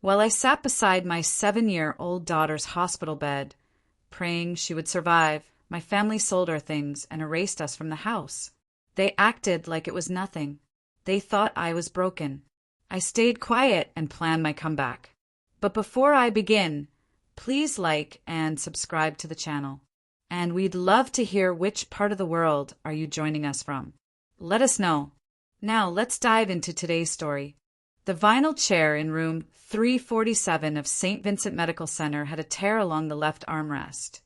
while I sat beside my 7-year-old daughter's hospital bed, praying she would survive. My family sold our things and erased us from the house. They acted like it was nothing. They thought I was broken. I stayed quiet and planned my comeback. But before I begin, please like and subscribe to the channel. And we'd love to hear which part of the world are you joining us from. Let us know. Now let's dive into today's story. The vinyl chair in room 347 of St. Vincent Medical Center had a tear along the left armrest,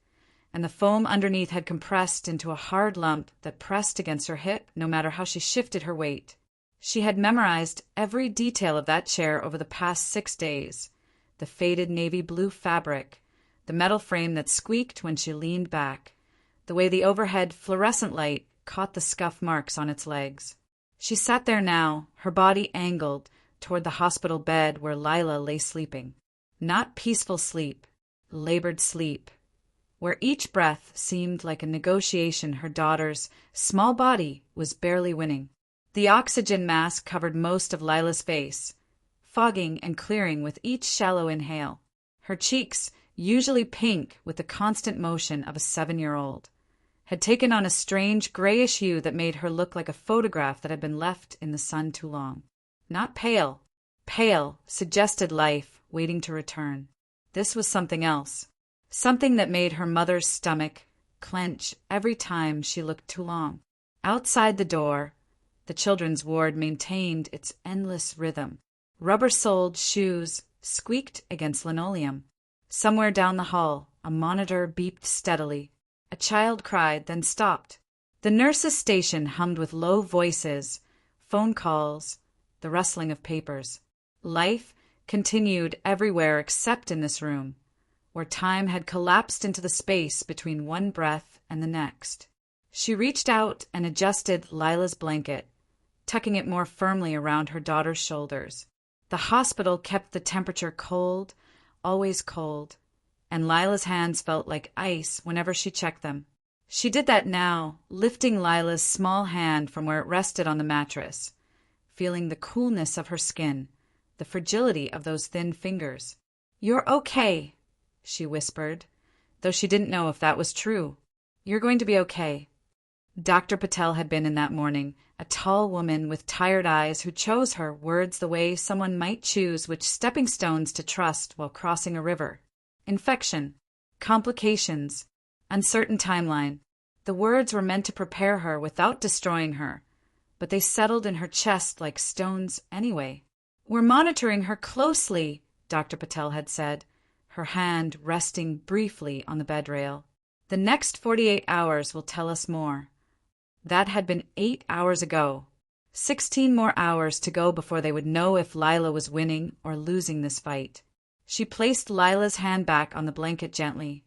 and the foam underneath had compressed into a hard lump that pressed against her hip no matter how she shifted her weight. She had memorized every detail of that chair over the past 6 days. The faded navy blue fabric, the metal frame that squeaked when she leaned back, the way the overhead fluorescent light caught the scuff marks on its legs. She sat there now, her body angled toward the hospital bed where Lila lay sleeping. Not peaceful sleep, labored sleep, where each breath seemed like a negotiation her daughter's small body was barely winning. The oxygen mask covered most of Lila's face, fogging and clearing with each shallow inhale. Her cheeks, usually pink with the constant motion of a 7-year-old, had taken on a strange grayish hue that made her look like a photograph that had been left in the sun too long. Not pale. Pale suggested life waiting to return. This was something else. Something that made her mother's stomach clench every time she looked too long. Outside the door, the children's ward maintained its endless rhythm. Rubber-soled shoes squeaked against linoleum. Somewhere down the hall, a monitor beeped steadily. A child cried, then stopped. The nurse's station hummed with low voices, phone calls, the rustling of papers. Life continued everywhere except in this room, where time had collapsed into the space between one breath and the next. She reached out and adjusted Lila's blanket, tucking it more firmly around her daughter's shoulders. The hospital kept the temperature cold, always cold, and Lila's hands felt like ice whenever she checked them. She did that now, lifting Lila's small hand from where it rested on the mattress, feeling the coolness of her skin, the fragility of those thin fingers. "You're okay," she whispered, though she didn't know if that was true. "You're going to be okay." Dr. Patel had been in that morning, a tall woman with tired eyes who chose her words the way someone might choose which stepping stones to trust while crossing a river. Infection, complications, uncertain timeline. The words were meant to prepare her without destroying her, but they settled in her chest like stones anyway. "We're monitoring her closely," Dr. Patel had said, her hand resting briefly on the bed rail. "The next 48 hours will tell us more." That had been 8 hours ago. 16 more hours to go before they would know if Lila was winning or losing this fight. She placed Lila's hand back on the blanket gently,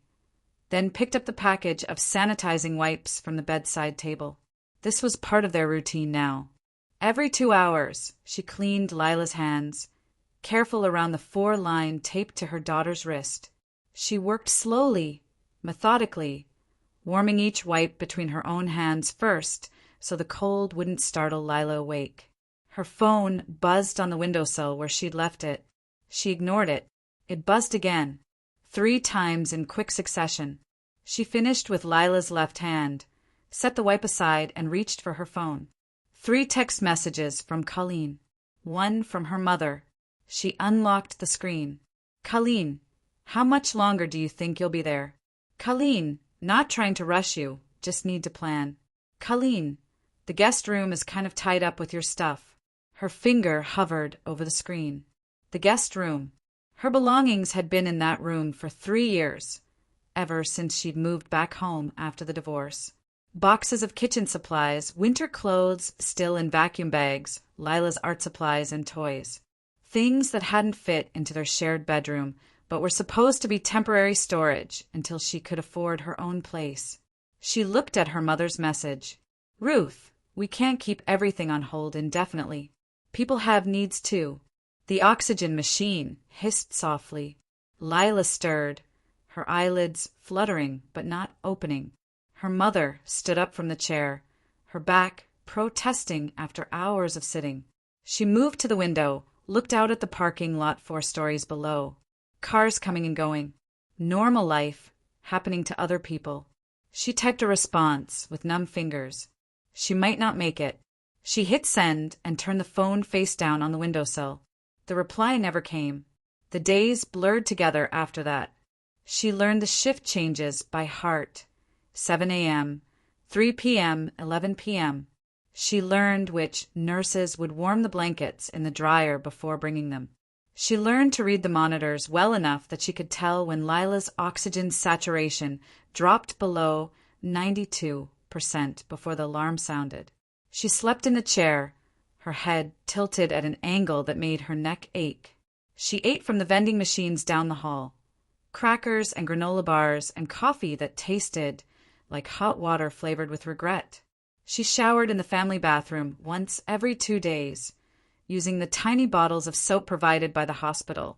then picked up the package of sanitizing wipes from the bedside table. This was part of their routine now. Every 2 hours, she cleaned Lila's hands, careful around the 4-line taped to her daughter's wrist. She worked slowly, methodically, warming each wipe between her own hands first so the cold wouldn't startle Lila awake. Her phone buzzed on the windowsill where she'd left it. She ignored it. It buzzed again, 3 times in quick succession. She finished with Lila's left hand, set the wipe aside, and reached for her phone. 3 text messages from Colleen. 1 from her mother. She unlocked the screen. "Colleen, how much longer do you think you'll be there?" "Colleen, not trying to rush you, just need to plan." "Colleen, the guest room is kind of tied up with your stuff." Her finger hovered over the screen. The guest room. Her belongings had been in that room for 3 years, ever since she'd moved back home after the divorce. Boxes of kitchen supplies, winter clothes still in vacuum bags, Lila's art supplies and toys. Things that hadn't fit into their shared bedroom, but were supposed to be temporary storage until she could afford her own place. She looked at her mother's message. "Ruth, we can't keep everything on hold indefinitely. People have needs too." The oxygen machine hissed softly. Lila stirred, her eyelids fluttering but not opening. Her mother stood up from the chair, her back protesting after hours of sitting. She moved to the window, looked out at the parking lot 4 stories below. Cars coming and going. Normal life, happening to other people. She typed a response with numb fingers. She might not make it. She hit send and turned the phone face down on the windowsill. The reply never came. The days blurred together after that. She learned the shift changes by heart. 7 a.m., 3 p.m., 11 p.m. She learned which nurses would warm the blankets in the dryer before bringing them. She learned to read the monitors well enough that she could tell when Lila's oxygen saturation dropped below 92% before the alarm sounded. She slept in the chair, her head tilted at an angle that made her neck ache. She ate from the vending machines down the hall. Crackers and granola bars and coffee that tasted like hot water flavored with regret. She showered in the family bathroom once every 2 days, using the tiny bottles of soap provided by the hospital,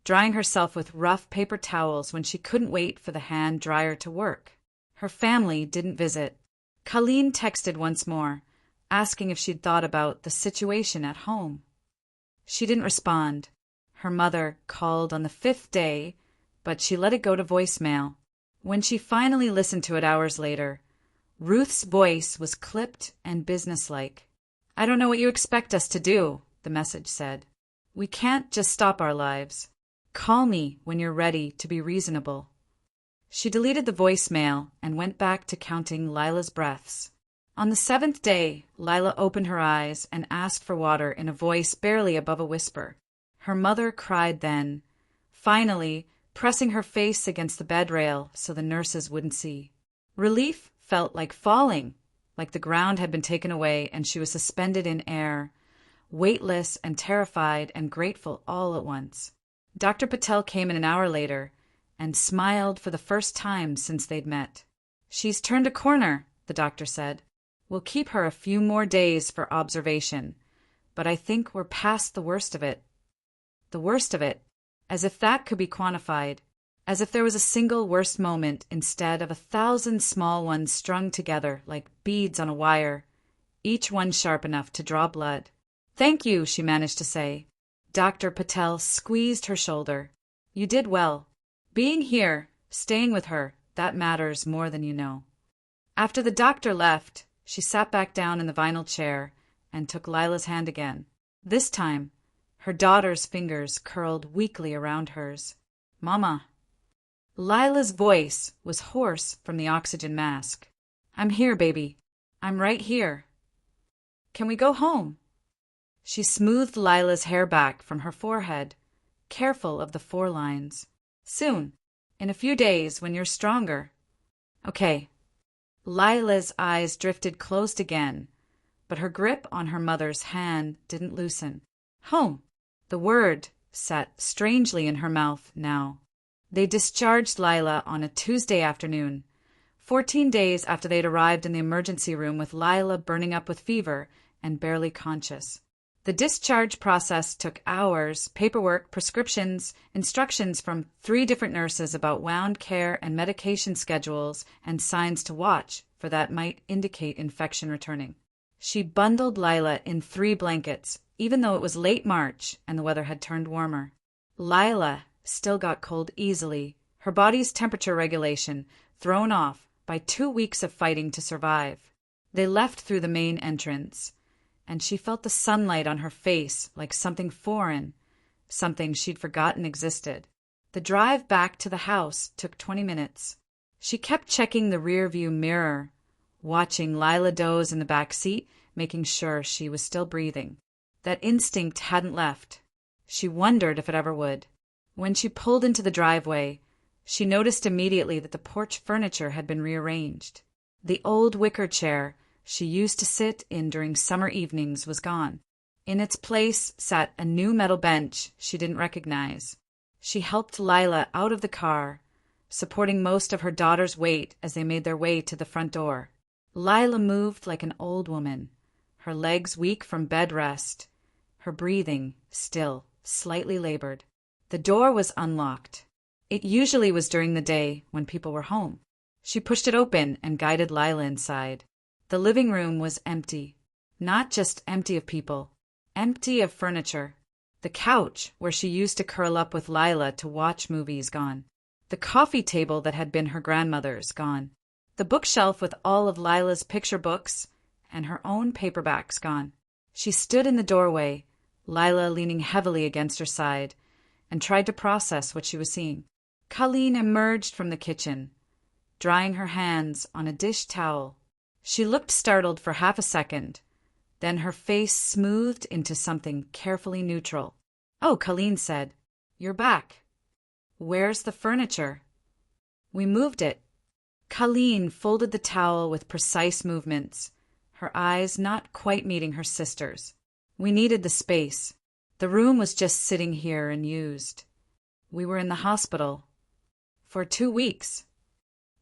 drying herself with rough paper towels when she couldn't wait for the hand dryer to work. Her family didn't visit. Colleen texted once more, asking if she'd thought about the situation at home. She didn't respond. Her mother called on the 5th day, but she let it go to voicemail. When she finally listened to it hours later, Ruth's voice was clipped and businesslike. "I don't know what you expect us to do," the message said. "We can't just stop our lives. Call me when you're ready to be reasonable." She deleted the voicemail and went back to counting Lila's breaths. On the 7th day, Lila opened her eyes and asked for water in a voice barely above a whisper. Her mother cried then, finally pressing her face against the bed rail so the nurses wouldn't see. Relief felt like falling, like the ground had been taken away and she was suspended in air, weightless and terrified and grateful all at once. Dr. Patel came in an hour later and smiled for the first time since they'd met. "She's turned a corner," the doctor said. "We'll keep her a few more days for observation, but I think we're past the worst of it." The worst of it, as if that could be quantified, as if there was a single worst moment instead of 1,000 small ones strung together like beads on a wire, each one sharp enough to draw blood. "Thank you," she managed to say. Dr. Patel squeezed her shoulder. "You did well. Being here, staying with her, that matters more than you know." After the doctor left, she sat back down in the vinyl chair and took Lila's hand again. This time, her daughter's fingers curled weakly around hers. "Mama." Lila's voice was hoarse from the oxygen mask. "I'm here, baby. I'm right here. Can we go home?" She smoothed Lila's hair back from her forehead, careful of the 4 lines. "Soon. In a few days, when you're stronger." "Okay." Lila's eyes drifted closed again, but her grip on her mother's hand didn't loosen. "Home." The word sat strangely in her mouth now. They discharged Lila on a Tuesday afternoon, 14 days after they'd arrived in the emergency room with Lila burning up with fever and barely conscious. The discharge process took hours, paperwork, prescriptions, instructions from 3 different nurses about wound care and medication schedules and signs to watch for that might indicate infection returning. She bundled Lila in 3 blankets, even though it was late March and the weather had turned warmer. Lila still got cold easily, her body's temperature regulation thrown off by 2 weeks of fighting to survive. They left through the main entrance, and she felt the sunlight on her face like something foreign, something she'd forgotten existed. The drive back to the house took 20 minutes. She kept checking the rearview mirror, watching Lila doze in the back seat, making sure she was still breathing. That instinct hadn't left. She wondered if it ever would. When she pulled into the driveway, she noticed immediately that the porch furniture had been rearranged. The old wicker chair she used to sit in during summer evenings was gone. In its place sat a new metal bench she didn't recognize. She helped Lila out of the car, supporting most of her daughter's weight as they made their way to the front door. Lila moved like an old woman, her legs weak from bed rest, her breathing still, slightly labored. The door was unlocked. It usually was during the day when people were home. She pushed it open and guided Lila inside. The living room was empty. Not just empty of people, empty of furniture. The couch, where she used to curl up with Lila to watch movies, gone. The coffee table that had been her grandmother's, gone. The bookshelf with all of Lila's picture books and her own paperbacks, gone. She stood in the doorway, Lila leaning heavily against her side, and tried to process what she was seeing. Colleen emerged from the kitchen, drying her hands on a dish towel. She looked startled for half a second, then her face smoothed into something carefully neutral. "Oh," Colleen said, "you're back. Where's the furniture?" "We moved it." Colleen folded the towel with precise movements, her eyes not quite meeting her sister's. "We needed the space. The room was just sitting here unused. We were in the hospital for 2 weeks."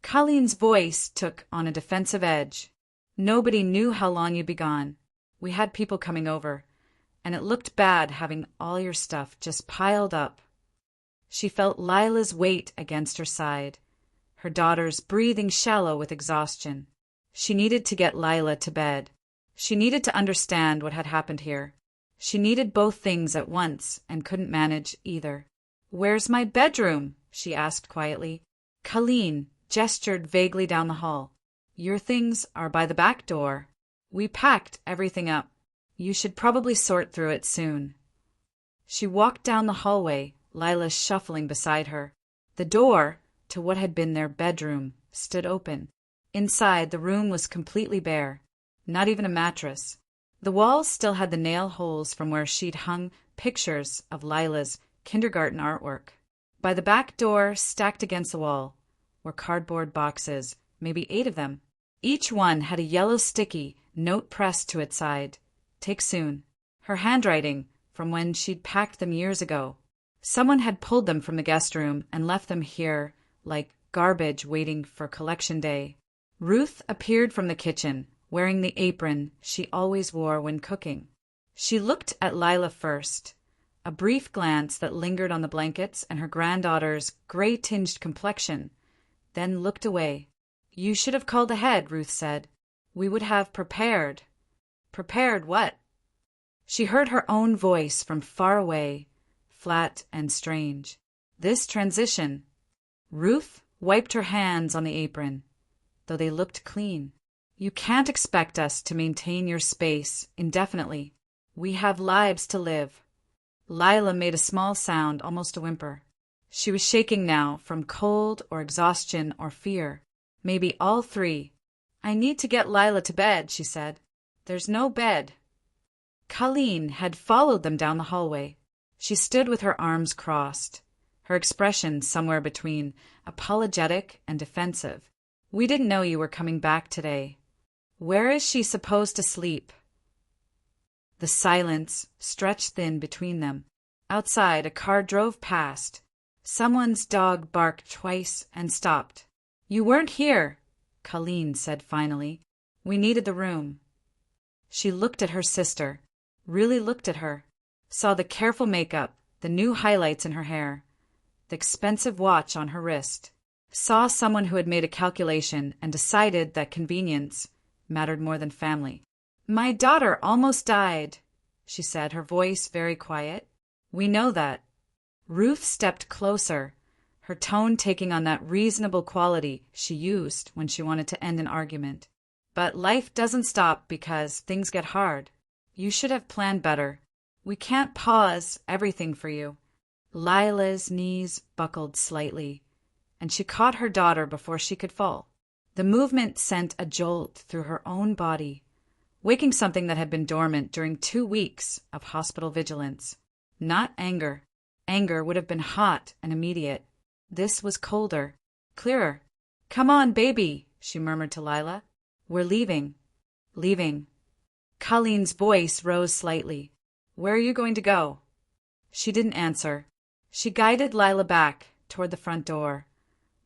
Colleen's voice took on a defensive edge. "Nobody knew how long you'd be gone. We had people coming over, and it looked bad having all your stuff just piled up." She felt Lila's weight against her side, her daughter's breathing shallow with exhaustion. She needed to get Lila to bed. She needed to understand what had happened here. She needed both things at once and couldn't manage either. "Where's my bedroom?" she asked quietly. Colleen gestured vaguely down the hall. "Your things are by the back door. We packed everything up. You should probably sort through it soon." She walked down the hallway, Lila shuffling beside her. The door to what had been their bedroom stood open. Inside, the room was completely bare, not even a mattress. The walls still had the nail holes from where she'd hung pictures of Lila's kindergarten artwork. By the back door, stacked against the wall, were cardboard boxes, maybe 8 of them. Each one had a yellow sticky note pressed to its side. "Take soon." Her handwriting from when she'd packed them years ago. Someone had pulled them from the guest room and left them here like garbage waiting for collection day. Ruth appeared from the kitchen, wearing the apron she always wore when cooking. She looked at Lila first, a brief glance that lingered on the blankets and her granddaughter's gray-tinged complexion, then looked away. "You should have called ahead," Ruth said. "We would have prepared." "Prepared what?" She heard her own voice from far away, flat and strange. "This transition." Ruth wiped her hands on the apron, though they looked clean. "You can't expect us to maintain your space indefinitely. We have lives to live." Lila made a small sound, almost a whimper. She was shaking now from cold or exhaustion or fear. Maybe all 3. "I need to get Lila to bed," she said. "There's no bed." Colleen had followed them down the hallway. She stood with her arms crossed, her expression somewhere between apologetic and defensive. "We didn't know you were coming back today. Where is she supposed to sleep?" The silence stretched thin between them. Outside, a car drove past. Someone's dog barked twice and stopped. "You weren't here," Colleen said finally. "We needed the room." She looked at her sister, really looked at her, saw the careful makeup, the new highlights in her hair, the expensive watch on her wrist, saw someone who had made a calculation and decided that convenience mattered more than family. "My daughter almost died," she said, her voice very quiet. "We know that." Ruth stepped closer, her tone taking on that reasonable quality she used when she wanted to end an argument. "But life doesn't stop because things get hard. You should have planned better. We can't pause everything for you." Lila's knees buckled slightly, and she caught her daughter before she could fall. The movement sent a jolt through her own body, waking something that had been dormant during 2 weeks of hospital vigilance. Not anger. Anger would have been hot and immediate. This was colder, clearer. "Come on, baby," she murmured to Lila. "We're leaving." "Leaving." Colleen's voice rose slightly. "Where are you going to go?" She didn't answer. She guided Lila back toward the front door,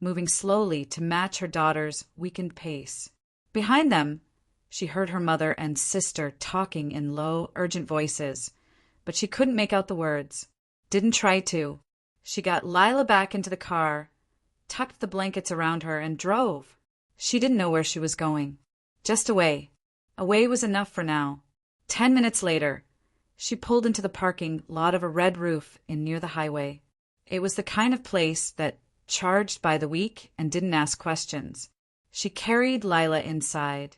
moving slowly to match her daughter's weakened pace. Behind them, she heard her mother and sister talking in low, urgent voices, but she couldn't make out the words. Didn't try to. She got Lila back into the car, tucked the blankets around her, and drove. She didn't know where she was going. Just away. Away was enough for now. 10 minutes later, She pulled into the parking lot of a red roof in near the highway. It was the kind of place that charged by the week and didn't ask questions. She carried Lila inside,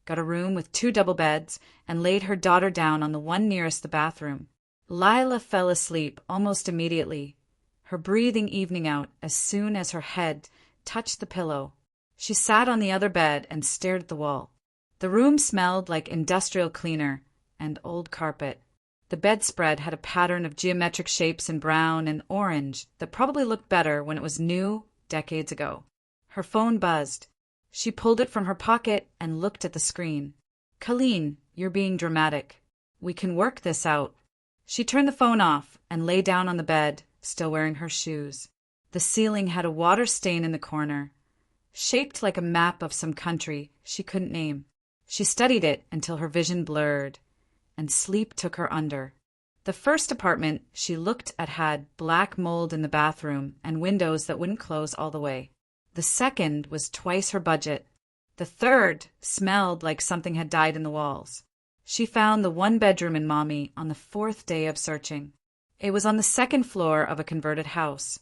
got a room with 2 double beds, and laid her daughter down on the one nearest the bathroom. Lila fell asleep almost immediately, her breathing evening out as soon as her head touched the pillow. She sat on the other bed and stared at the wall. The room smelled like industrial cleaner and old carpet. The bedspread had a pattern of geometric shapes in brown and orange that probably looked better when it was new decades ago. Her phone buzzed. She pulled it from her pocket and looked at the screen. "Colleen, you're being dramatic. We can work this out." She turned the phone off and lay down on the bed, still wearing her shoes. The ceiling had a water stain in the corner, shaped like a map of some country she couldn't name. She studied it until her vision blurred, and sleep took her under. The first apartment she looked at had black mold in the bathroom and windows that wouldn't close all the way. The second was twice her budget. The third smelled like something had died in the walls. She found the 1-bedroom in Maumee on the 4th day of searching. It was on the 2nd floor of a converted house,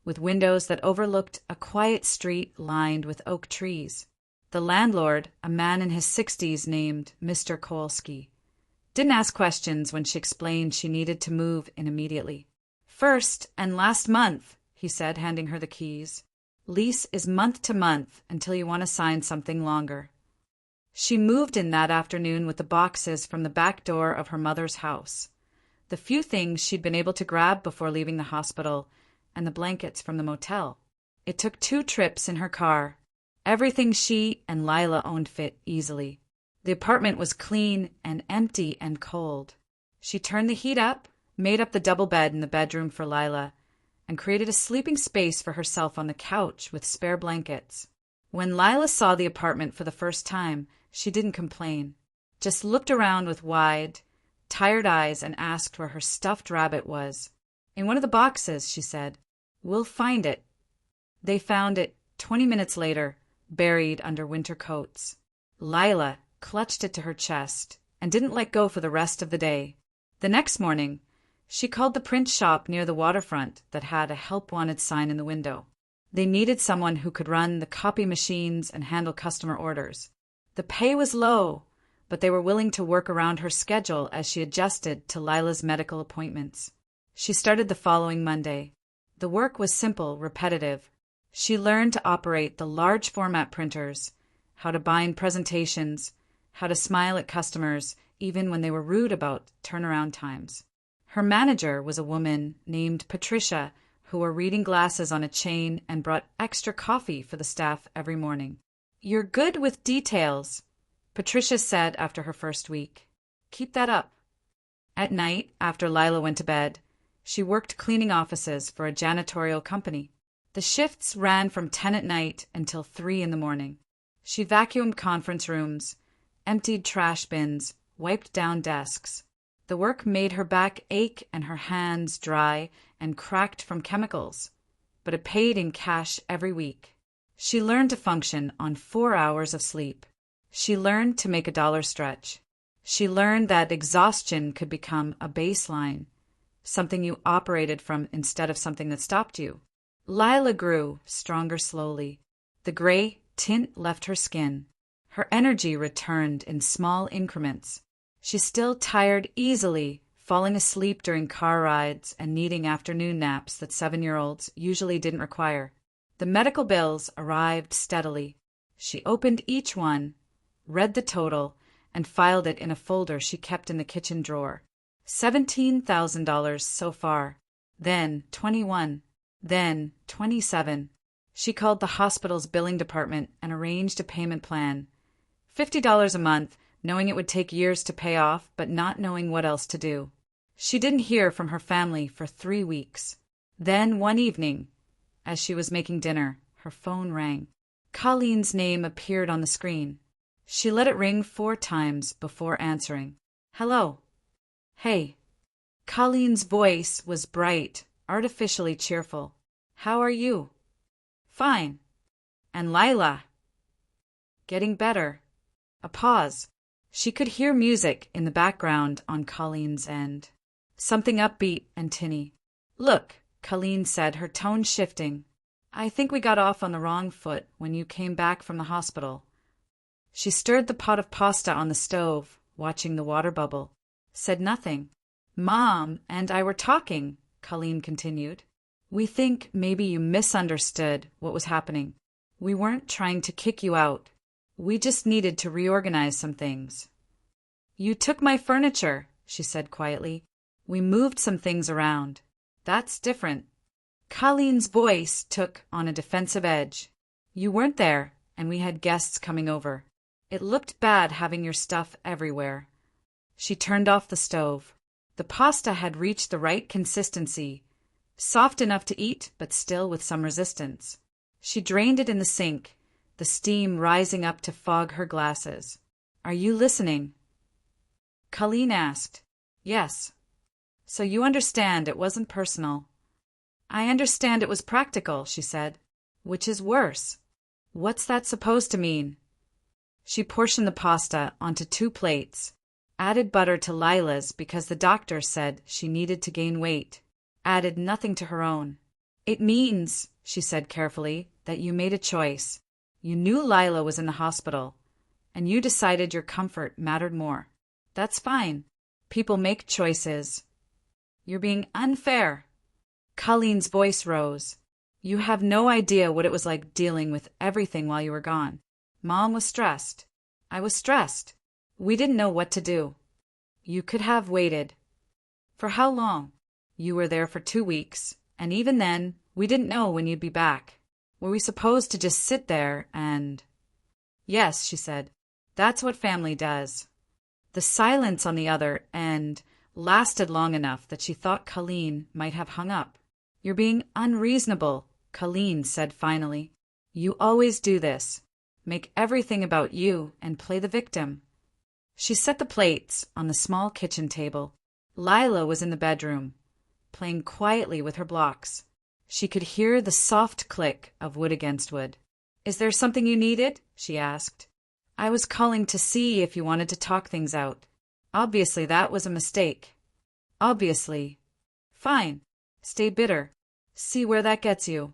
with windows that overlooked a quiet street lined with oak trees. The landlord, a man in his 60s named Mr. Kowalski, didn't ask questions when she explained she needed to move in immediately. "First and last month," he said, handing her the keys. "Lease is month to month until you want to sign something longer." She moved in that afternoon with the boxes from the back door of her mother's house, the few things she'd been able to grab before leaving the hospital, and the blankets from the motel. It took 2 trips in her car. Everything she and Lila owned fit easily. The apartment was clean and empty and cold. She turned the heat up, made up the double bed in the bedroom for Lila, and created a sleeping space for herself on the couch with spare blankets. When Lila saw the apartment for the first time, she didn't complain, just looked around with wide, tired eyes and asked where her stuffed rabbit was. "In one of the boxes," she said. "We'll find it." They found it 20 minutes later, buried under winter coats. Lila clutched it to her chest and didn't let go for the rest of the day. The next morning, she called the print shop near the waterfront that had a help wanted sign in the window. They needed someone who could run the copy machines and handle customer orders. The pay was low, but they were willing to work around her schedule as she adjusted to Lila's medical appointments. She started the following Monday. The work was simple, repetitive. She learned to operate the large format printers, how to bind presentations, how to smile at customers, even when they were rude about turnaround times. Her manager was a woman named Patricia, who wore reading glasses on a chain and brought extra coffee for the staff every morning. "You're good with details," Patricia said after her first week. "Keep that up." At night, after Lila went to bed, she worked cleaning offices for a janitorial company. The shifts ran from 10 at night until 3 in the morning. She vacuumed conference rooms, emptied trash bins, wiped down desks. The work made her back ache and her hands dry and cracked from chemicals, but it paid in cash every week. She learned to function on 4 hours of sleep. She learned to make a dollar stretch. She learned that exhaustion could become a baseline, something you operated from instead of something that stopped you. Lila grew stronger slowly. The gray tint left her skin. Her energy returned in small increments. She still tired easily, falling asleep during car rides and needing afternoon naps that 7-year-olds usually didn't require. The medical bills arrived steadily. She opened each one, read the total, and filed it in a folder she kept in the kitchen drawer. $17,000 so far, then 21, then 27. She called the hospital's billing department and arranged a payment plan. $50 a month, knowing it would take years to pay off, but not knowing what else to do. She didn't hear from her family for 3 weeks. Then one evening, as she was making dinner, her phone rang. Colleen's name appeared on the screen. She let it ring 4 times before answering. "Hello." "Hey." Colleen's voice was bright, artificially cheerful. "How are you?" "Fine." "And Lila?" "Getting better." A pause. She could hear music in the background on Colleen's end. Something upbeat and tinny. "Look," Colleen said, her tone shifting. "I think we got off on the wrong foot when you came back from the hospital." She stirred the pot of pasta on the stove, watching the water bubble. Said nothing. "Mom and I were talking," Colleen continued. "We think maybe you misunderstood what was happening. We weren't trying to kick you out. We just needed to reorganize some things." "You took my furniture," she said quietly. "We moved some things around. That's different." Colleen's voice took on a defensive edge. "You weren't there, and we had guests coming over. It looked bad having your stuff everywhere." She turned off the stove. The pasta had reached the right consistency, soft enough to eat, but still with some resistance. She drained it in the sink, the steam rising up to fog her glasses. "Are you listening?" Colleen asked. "Yes." "So you understand it wasn't personal." "I understand it was practical," she said. "Which is worse." "What's that supposed to mean?" She portioned the pasta onto 2 plates, added butter to Lila's because the doctor said she needed to gain weight, added nothing to her own. "It means," she said carefully, "that you made a choice. You knew Lila was in the hospital, and you decided your comfort mattered more. That's fine. People make choices." "You're being unfair." Colleen's voice rose. "You have no idea what it was like dealing with everything while you were gone. Mom was stressed. I was stressed. We didn't know what to do. You could have waited." "For how long?" "You were there for 2 weeks, and even then, we didn't know when you'd be back. Were we supposed to just sit there and—" "Yes," she said. "That's what family does." The silence on the other end lasted long enough that she thought Colleen might have hung up. "You're being unreasonable," Colleen said finally. "You always do this. Make everything about you and play the victim." She set the plates on the small kitchen table. Lila was in the bedroom, playing quietly with her blocks. She could hear the soft click of wood against wood. "Is there something you needed?" she asked. "I was calling to see if you wanted to talk things out. Obviously that was a mistake." "Obviously." "Fine. Stay bitter. See where that gets you."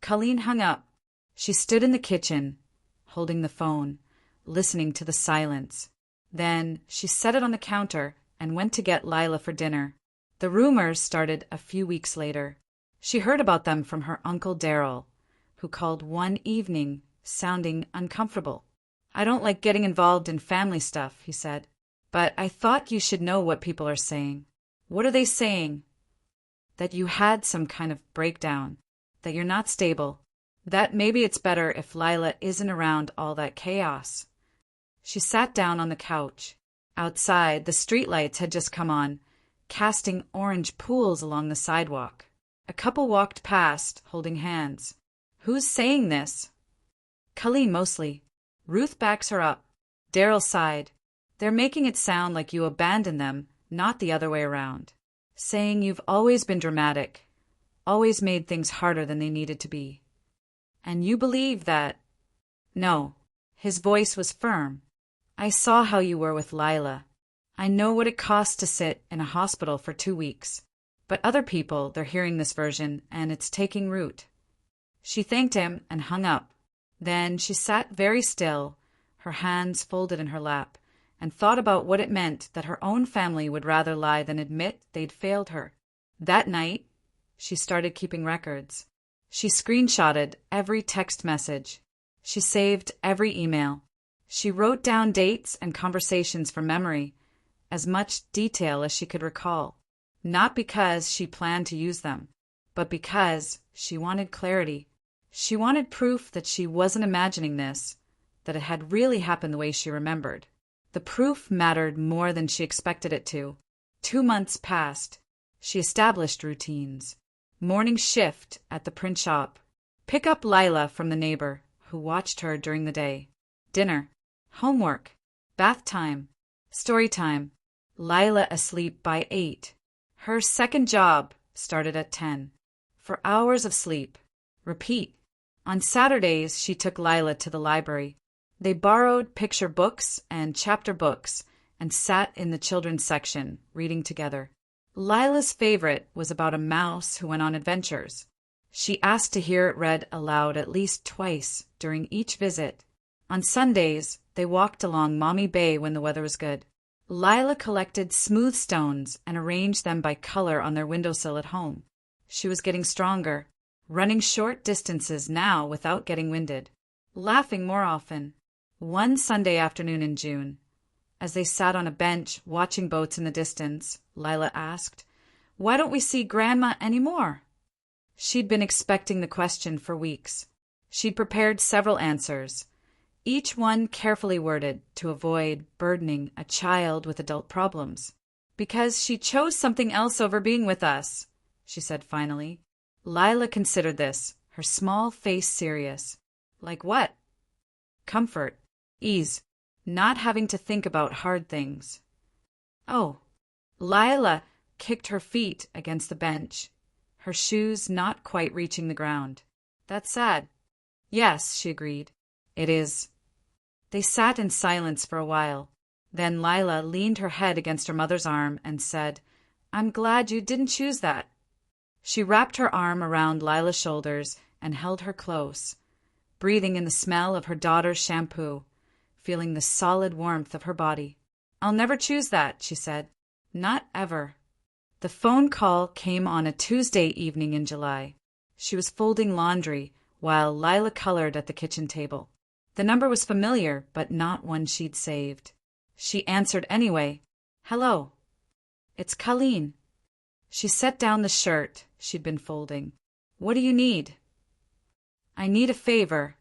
Colleen hung up. She stood in the kitchen, holding the phone, listening to the silence. Then she set it on the counter and went to get Lila for dinner. The rumors started a few weeks later. She heard about them from her Uncle Daryl, who called one evening, sounding uncomfortable. "I don't like getting involved in family stuff," he said, "but I thought you should know what people are saying." "What are they saying?" "That you had some kind of breakdown, that you're not stable, that maybe it's better if Lila isn't around all that chaos." She sat down on the couch. Outside, the streetlights had just come on, casting orange pools along the sidewalk. A couple walked past, holding hands. "Who's saying this?" "Colleen mostly. Ruth backs her up." Daryl sighed. "They're making it sound like you abandoned them, not the other way around. Saying you've always been dramatic, always made things harder than they needed to be. And you believe that—" "No." His voice was firm. "I saw how you were with Lila. I know what it costs to sit in a hospital for 2 weeks. But other people, they're hearing this version, and it's taking root." She thanked him and hung up. Then she sat very still, her hands folded in her lap, and thought about what it meant that her own family would rather lie than admit they'd failed her. That night, she started keeping records. She screenshotted every text message. She saved every email. She wrote down dates and conversations from memory, as much detail as she could recall. Not because she planned to use them, but because she wanted clarity. She wanted proof that she wasn't imagining this, that it had really happened the way she remembered. The proof mattered more than she expected it to. 2 months passed. She established routines. Morning shift at the print shop. Pick up Lila from the neighbor, who watched her during the day. Dinner. Homework. Bath time. Story time. Lila asleep by 8. Her second job started at 10. For hours of sleep. Repeat. On Saturdays, she took Lila to the library. They borrowed picture books and chapter books and sat in the children's section, reading together. Lila's favorite was about a mouse who went on adventures. She asked to hear it read aloud at least twice during each visit. On Sundays, they walked along Mommy Bay when the weather was good. Lila collected smooth stones and arranged them by color on their windowsill at home. She was getting stronger, running short distances now without getting winded, laughing more often. One Sunday afternoon in June, as they sat on a bench watching boats in the distance, Lila asked, "Why don't we see Grandma any more?" She'd been expecting the question for weeks. She'd prepared several answers, each one carefully worded to avoid burdening a child with adult problems. "Because she chose something else over being with us," she said finally. Lila considered this, her small face serious. Like what? Comfort, ease, not having to think about hard things. Oh. Lila kicked her feet against the bench, her shoes not quite reaching the ground. "That's sad." "Yes," she agreed. "It is." They sat in silence for a while. Then Lila leaned her head against her mother's arm and said, "I'm glad you didn't choose that." She wrapped her arm around Lila's shoulders and held her close, breathing in the smell of her daughter's shampoo, feeling the solid warmth of her body. "I'll never choose that," she said. "Not ever." The phone call came on a Tuesday evening in July. She was folding laundry while Lila colored at the kitchen table. The number was familiar, but not one she'd saved. She answered anyway. "Hello." "It's Colleen." She set down the shirt she'd been folding. "What do you need?" "I need a favor."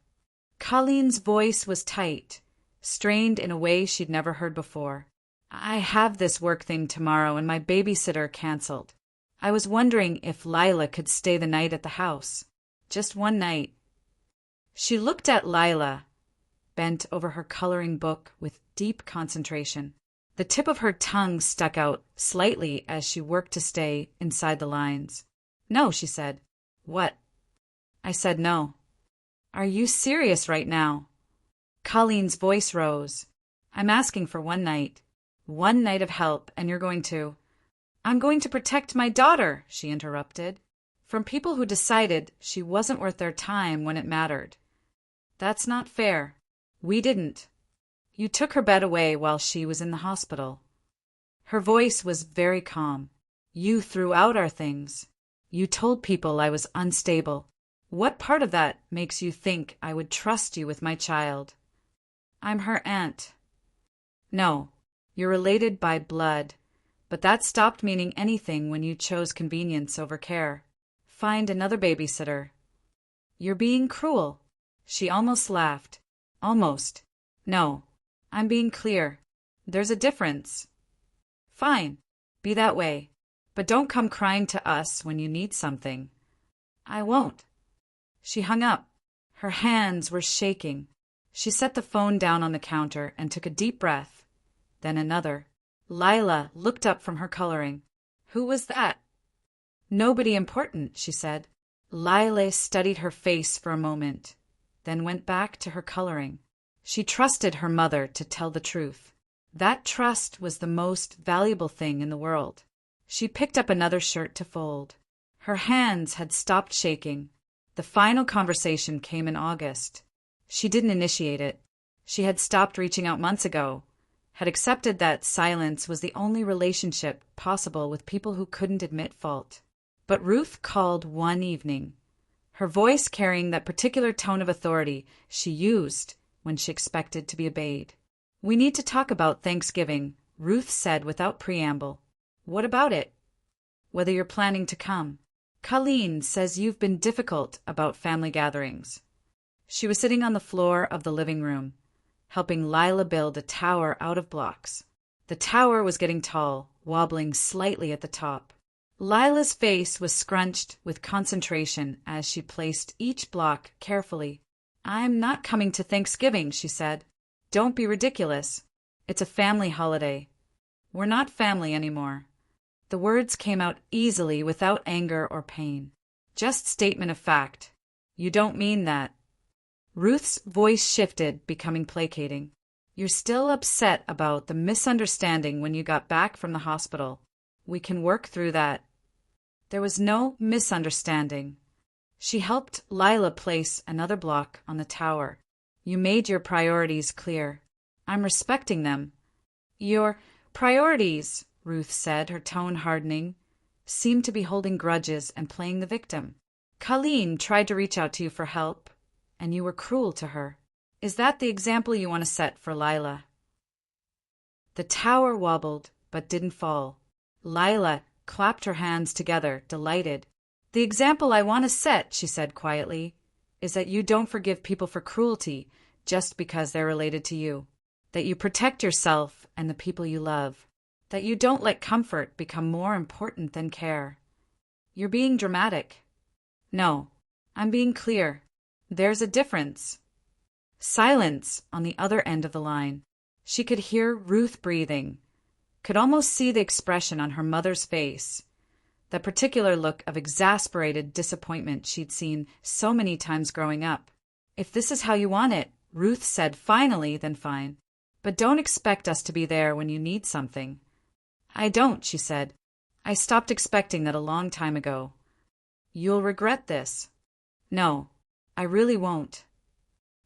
Colleen's voice was tight, strained in a way she'd never heard before. "I have this work thing tomorrow and my babysitter canceled. I was wondering if Lila could stay the night at the house. Just one night." She looked at Lila, bent over her coloring book with deep concentration. The tip of her tongue stuck out slightly as she worked to stay inside the lines. "No," she said. "What?" I said no. "Are you serious right now?" Colleen's voice rose. "I'm asking for one night. One night of help, and you're going to—" "I'm going to protect my daughter," she interrupted, "from people who decided she wasn't worth their time when it mattered. That's not fair. We didn't. You took her bed away while she was in the hospital." Her voice was very calm. "You threw out our things. You told people I was unstable. What part of that makes you think I would trust you with my child?" "I'm her aunt." "No, you're related by blood, but that stopped meaning anything when you chose convenience over care. Find another babysitter." "You're being cruel." She almost laughed. "Almost. No, I'm being clear. There's a difference." "Fine, be that way, but don't come crying to us when you need something." "I won't." She hung up. Her hands were shaking. She set the phone down on the counter and took a deep breath, then another. Lila looked up from her coloring. "Who was that?" "Nobody important," she said. Lila studied her face for a moment, then went back to her coloring. She trusted her mother to tell the truth. That trust was the most valuable thing in the world. She picked up another shirt to fold. Her hands had stopped shaking. The final conversation came in August. She didn't initiate it. She had stopped reaching out months ago, had accepted that silence was the only relationship possible with people who couldn't admit fault. But Ruth called one evening, her voice carrying that particular tone of authority she used when she expected to be obeyed. "We need to talk about Thanksgiving," Ruth said without preamble. "What about it?" "Whether you're planning to come. Colleen says you've been difficult about family gatherings." She was sitting on the floor of the living room, helping Lila build a tower out of blocks. The tower was getting tall, wobbling slightly at the top. Lila's face was scrunched with concentration as she placed each block carefully. "I'm not coming to Thanksgiving," she said. "Don't be ridiculous. It's a family holiday. We're not family anymore." The words came out easily without anger or pain. "Just statement of fact. You don't mean that." Ruth's voice shifted, becoming placating. You're still upset about the misunderstanding when you got back from the hospital. We can work through that. There was no misunderstanding. She helped Lila place another block on the tower. You made your priorities clear. I'm respecting them. Your priorities, Ruth said, her tone hardening, seemed to be holding grudges and playing the victim. Colleen tried to reach out to you for help, and you were cruel to her. Is that the example you want to set for Lila? The tower wobbled, but didn't fall. Lila clapped her hands together, delighted. The example I want to set, she said quietly, is that you don't forgive people for cruelty just because they're related to you. That you protect yourself and the people you love. That you don't let comfort become more important than care. You're being dramatic. No, I'm being clear. There's a difference. Silence on the other end of the line. She could hear Ruth breathing, could almost see the expression on her mother's face, that particular look of exasperated disappointment she'd seen so many times growing up. If this is how you want it, Ruth said finally, then fine. But don't expect us to be there when you need something. I don't, she said. I stopped expecting that a long time ago. You'll regret this. No, I really won't.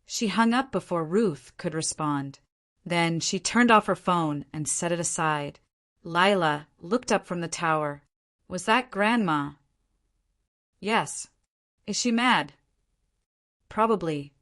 She hung up before Ruth could respond. Then she turned off her phone and set it aside. Lila looked up from the tower. Was that Grandma? Yes. Is she mad? Probably.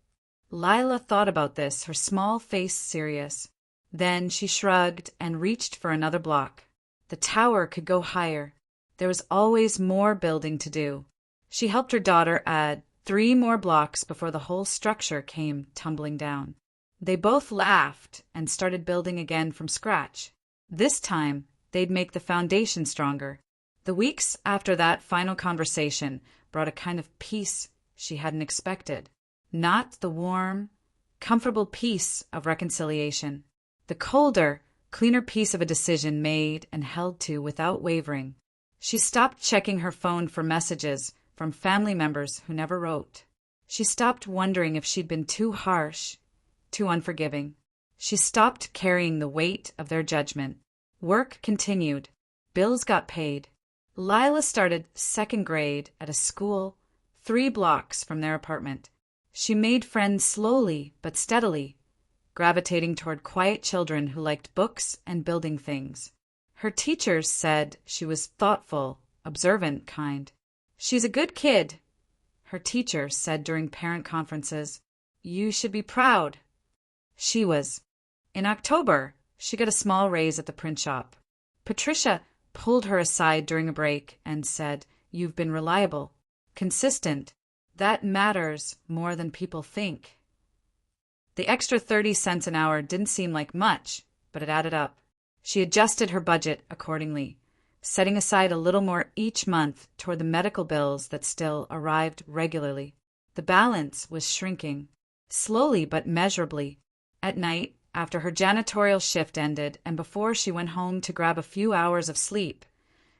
Lila thought about this, her small face serious. Then she shrugged and reached for another block. The tower could go higher. There was always more building to do. She helped her daughter add 3 more blocks before the whole structure came tumbling down. They both laughed and started building again from scratch. This time, they'd make the foundation stronger. The weeks after that final conversation brought a kind of peace she hadn't expected. Not the warm, comfortable peace of reconciliation. The colder, cleaner piece of a decision made and held to without wavering. She stopped checking her phone for messages from family members who never wrote. She stopped wondering if she'd been too harsh, too unforgiving. She stopped carrying the weight of their judgment. Work continued. Bills got paid. Lila started 2nd grade at a school 3 blocks from their apartment. She made friends slowly but steadily, gravitating toward quiet children who liked books and building things. Her teachers said she was thoughtful, observant kind. She's a good kid, her teacher said during parent conferences. You should be proud. She was. In October, she got a small raise at the print shop. Patricia pulled her aside during a break and said, You've been reliable, consistent. That matters more than people think. The extra 30 cents an hour didn't seem like much, but it added up. She adjusted her budget accordingly, setting aside a little more each month toward the medical bills that still arrived regularly. The balance was shrinking, slowly but measurably. At night, after her janitorial shift ended and before she went home to grab a few hours of sleep,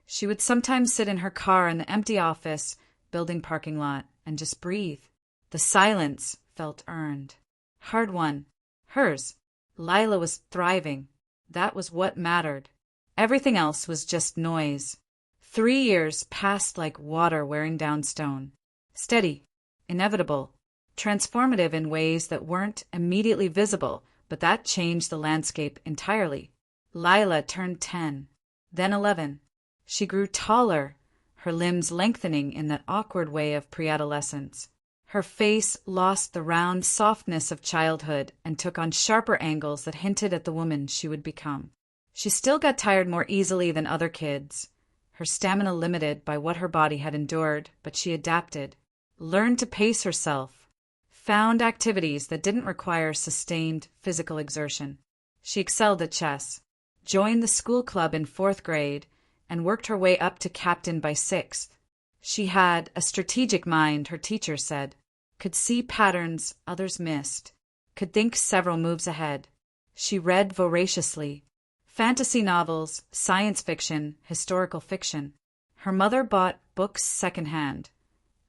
she would sometimes sit in her car in the empty office, building parking lot, and just breathe. The silence felt earned. Hard-won. Hers. Lila was thriving. That was what mattered. Everything else was just noise. 3 years passed like water wearing down stone. Steady. Inevitable. Transformative in ways that weren't immediately visible, but that changed the landscape entirely. Lila turned 10, then 11. She grew taller, her limbs lengthening in that awkward way of pre-adolescence. Her face lost the round softness of childhood and took on sharper angles that hinted at the woman she would become. She still got tired more easily than other kids, her stamina limited by what her body had endured, but she adapted, learned to pace herself, found activities that didn't require sustained physical exertion. She excelled at chess, joined the school club in 4th grade, and worked her way up to captain by 6th. She had a strategic mind, her teacher said, could see patterns others missed, could think several moves ahead. She read voraciously, fantasy novels, science fiction, historical fiction. Her mother bought books secondhand,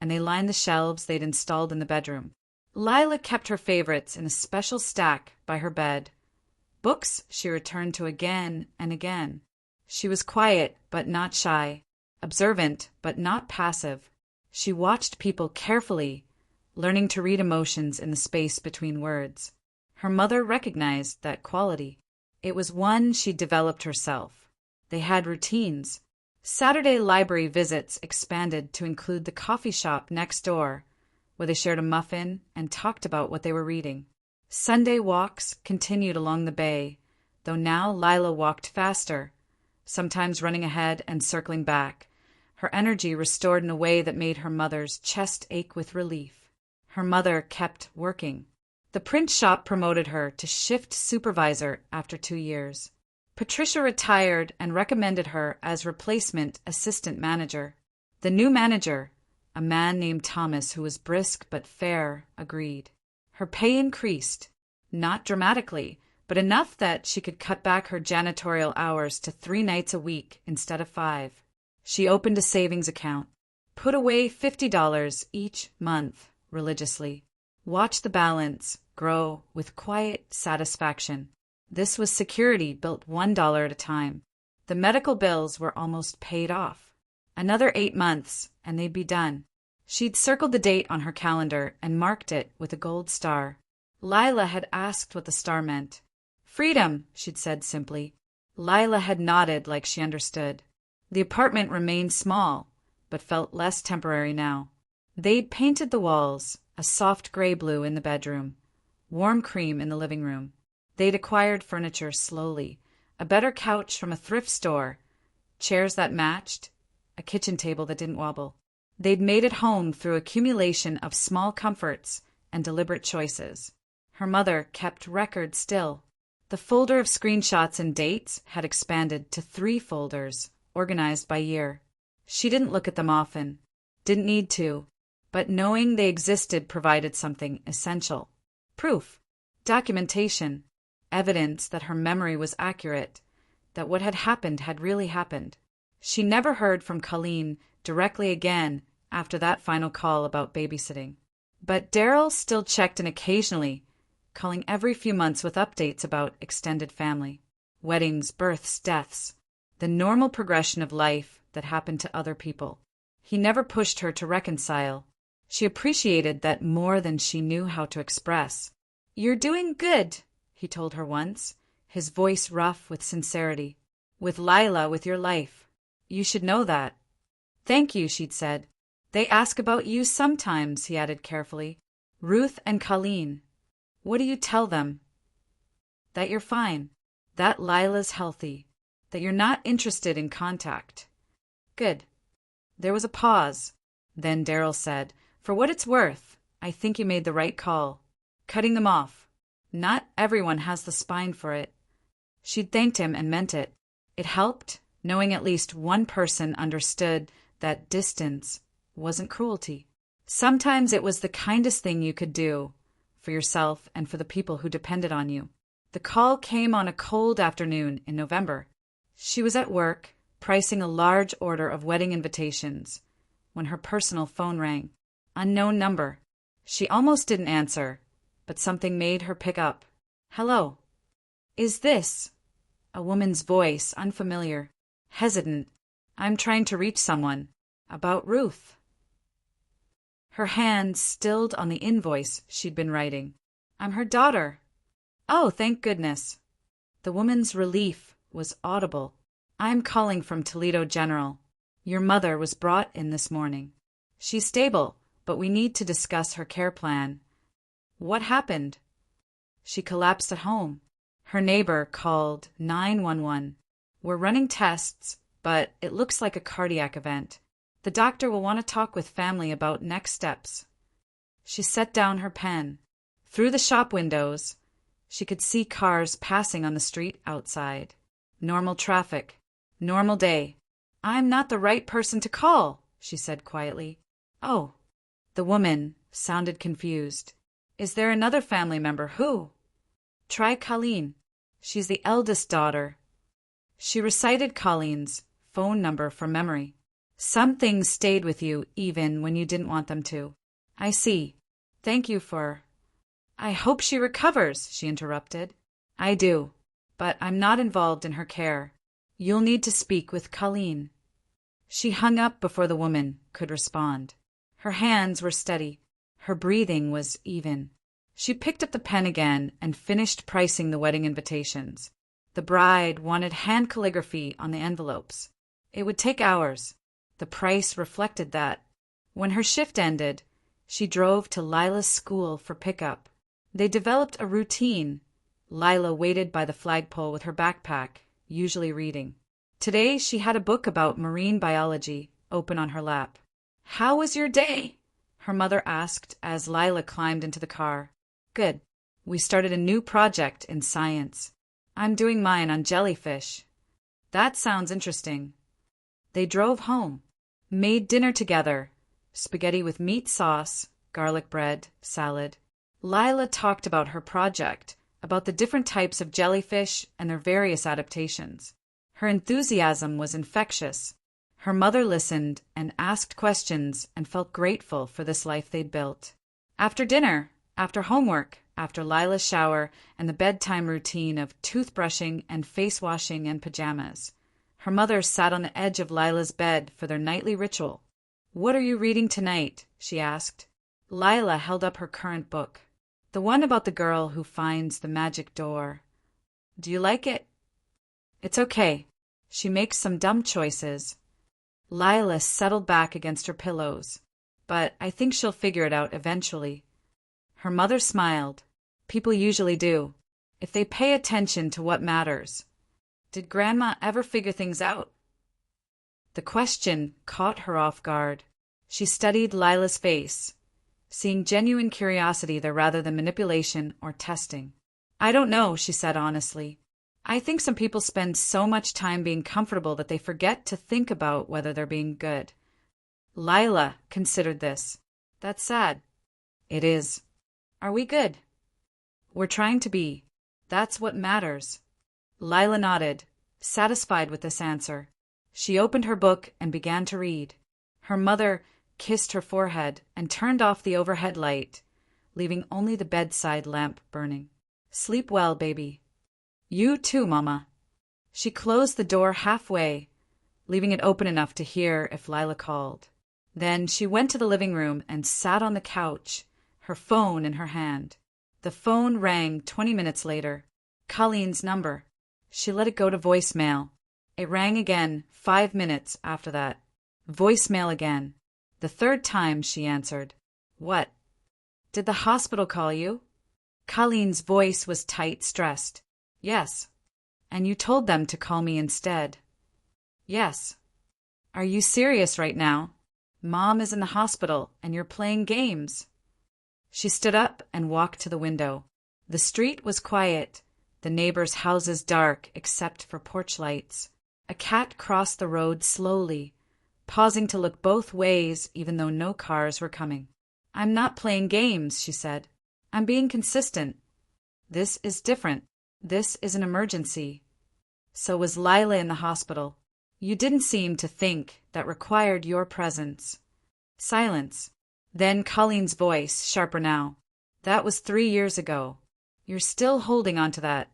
and they lined the shelves they'd installed in the bedroom. Lila kept her favorites in a special stack by her bed. Books she returned to again and again. She was quiet but not shy, observant but not passive. She watched people carefully, learning to read emotions in the space between words. Her mother recognized that quality. It was one she developed herself. They had routines. Saturday library visits expanded to include the coffee shop next door, where they shared a muffin and talked about what they were reading. Sunday walks continued along the bay, though now Lila walked faster, sometimes running ahead and circling back, her energy restored in a way that made her mother's chest ache with relief. Her mother kept working. The print shop promoted her to shift supervisor after 2 years. Patricia retired and recommended her as replacement assistant manager. The new manager, a man named Thomas who was brisk but fair, agreed. Her pay increased, not dramatically, but enough that she could cut back her janitorial hours to 3 nights a week instead of 5. She opened a savings account, put away $50 each month religiously, watched the balance grow with quiet satisfaction. This was security built $1 at a time. The medical bills were almost paid off. Another 8 months, and they'd be done. She'd circled the date on her calendar and marked it with a gold star. Lila had asked what the star meant. Freedom, she'd said simply. Lila had nodded like she understood. The apartment remained small, but felt less temporary now. They'd painted the walls, a soft gray blue in the bedroom, warm cream in the living room. They'd acquired furniture slowly, a better couch from a thrift store, chairs that matched, a kitchen table that didn't wobble. They'd made it home through accumulation of small comforts and deliberate choices. Her mother kept records still. The folder of screenshots and dates had expanded to 3 folders, organized by year. She didn't look at them often, didn't need to, but knowing they existed provided something essential. Proof, documentation, evidence that her memory was accurate, that what had happened had really happened. She never heard from Colleen directly again after that final call about babysitting. But Daryl still checked in occasionally, calling every few months with updates about extended family, weddings, births, deaths, the normal progression of life that happened to other people. He never pushed her to reconcile. She appreciated that more than she knew how to express. "You're doing good," he told her once, his voice rough with sincerity. "With Lila, with your life. You should know that." "Thank you," she'd said. "They ask about you sometimes," he added carefully. "Ruth and Colleen. What do you tell them?" "That you're fine. That Lila's healthy. That you're not interested in contact." "Good." There was a pause. Then Daryl said, "For what it's worth, I think you made the right call. Cutting them off. Not everyone has the spine for it." She'd thanked him and meant it. It helped, knowing at least one person understood that distance wasn't cruelty. Sometimes it was the kindest thing you could do, for yourself and for the people who depended on you. The call came on a cold afternoon in November. She was at work, pricing a large order of wedding invitations, when her personal phone rang. Unknown number. She almost didn't answer, but something made her pick up. "Hello." "Is this?" A woman's voice, unfamiliar, hesitant. "I'm trying to reach someone. About Ruth." Her hand stilled on the invoice she'd been writing. "I'm her daughter." "Oh, thank goodness." The woman's relief was audible. "I'm calling from Toledo General. Your mother was brought in this morning. She's stable, but we need to discuss her care plan." "What happened?" "She collapsed at home. Her neighbor called 911. We're running tests, but it looks like a cardiac event. The doctor will want to talk with family about next steps." She set down her pen. Through the shop windows, she could see cars passing on the street outside. Normal traffic. Normal day. "I'm not the right person to call," she said quietly. "Oh." The woman sounded confused. "Is there another family member? Who?" "Try Colleen. She's the eldest daughter." She recited Colleen's phone number from memory. "Some things stayed with you even when you didn't want them to." "I see. Thank you for I hope she recovers, she interrupted. I do, but I'm not involved in her care. You'll need to speak with Colleen. She hung up before the woman could respond. Her hands were steady. Her breathing was even. She picked up the pen again and finished pricing the wedding invitations. The bride wanted hand calligraphy on the envelopes. It would take hours. The price reflected that. When her shift ended, she drove to Lila's school for pickup. They developed a routine. Lila waited by the flagpole with her backpack, usually reading. Today she had a book about marine biology open on her lap. "How was your day?" her mother asked as Lila climbed into the car. "Good. We started a new project in science. I'm doing mine on jellyfish." "That sounds interesting." They drove home, made dinner together, spaghetti with meat sauce, garlic bread, salad. Lila talked about her project, about the different types of jellyfish and their various adaptations. Her enthusiasm was infectious. Her mother listened and asked questions and felt grateful for this life they'd built. After dinner, after homework, after Lila's shower and the bedtime routine of toothbrushing and face washing and pajamas, her mother sat on the edge of Lila's bed for their nightly ritual. "What are you reading tonight?" she asked. Lila held up her current book, the one about the girl who finds the magic door. "Do you like it?" "It's okay. She makes some dumb choices." Lila settled back against her pillows. "But I think she'll figure it out eventually." Her mother smiled. People usually do, if they pay attention to what matters. Did Grandma ever figure things out? The question caught her off guard. She studied Lila's face, seeing genuine curiosity there rather than manipulation or testing. "I don't know," she said honestly. "I think some people spend so much time being comfortable that they forget to think about whether they're being good." Lila considered this. "That's sad." "It is." "Are we good?" "We're trying to be. That's what matters." Lila nodded, satisfied with this answer. She opened her book and began to read. Her mother kissed her forehead and turned off the overhead light, leaving only the bedside lamp burning. "Sleep well, baby." "You too, Mama." She closed the door halfway, leaving it open enough to hear if Lila called. Then she went to the living room and sat on the couch, her phone in her hand. The phone rang 20 minutes later. Colleen's number. She let it go to voicemail. It rang again 5 minutes after that. Voicemail again. The third time she answered. "What?" "Did the hospital call you?" Colleen's voice was tight, stressed. "Yes." "And you told them to call me instead?" "Yes." "Are you serious right now? Mom is in the hospital and you're playing games." She stood up and walked to the window. The street was quiet, the neighbors' houses dark except for porch lights. A cat crossed the road slowly, pausing to look both ways even though no cars were coming. "I'm not playing games," she said. "I'm being consistent. This is different. This is an emergency." So was Lila in the hospital. "You didn't seem to think that required your presence." Silence. Then Colleen's voice, sharper now. "That was 3 years ago. You're still holding on to that."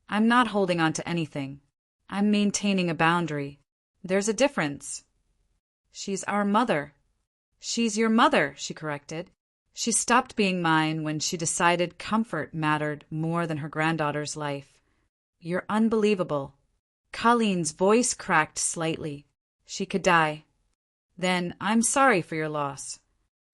"I'm not holding on to anything. I'm maintaining a boundary. There's a difference." "She's our mother." "She's your mother," she corrected. She stopped being mine when she decided comfort mattered more than her granddaughter's life. "You're unbelievable." Colleen's voice cracked slightly. She could die. "Then I'm sorry for your loss."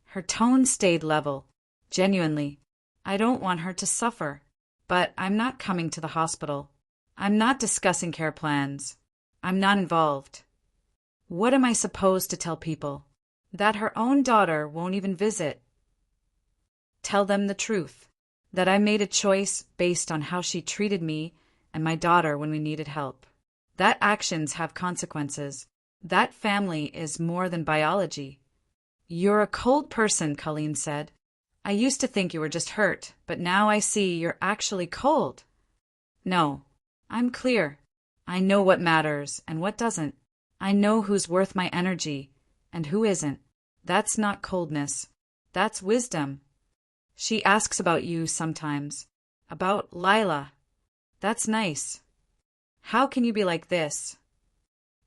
Her tone stayed level. "Genuinely. I don't want her to suffer. But I'm not coming to the hospital. I'm not discussing care plans. I'm not involved." What am I supposed to tell people? That her own daughter won't even visit? Tell them the truth. That I made a choice based on how she treated me and my daughter when we needed help. That actions have consequences. That family is more than biology. "You're a cold person," Colleen said. "I used to think you were just hurt, but now I see you're actually cold." "No, I'm clear. I know what matters and what doesn't. I know who's worth my energy and who isn't. That's not coldness. That's wisdom." She asks about you sometimes. About Lila. That's nice. How can you be like this?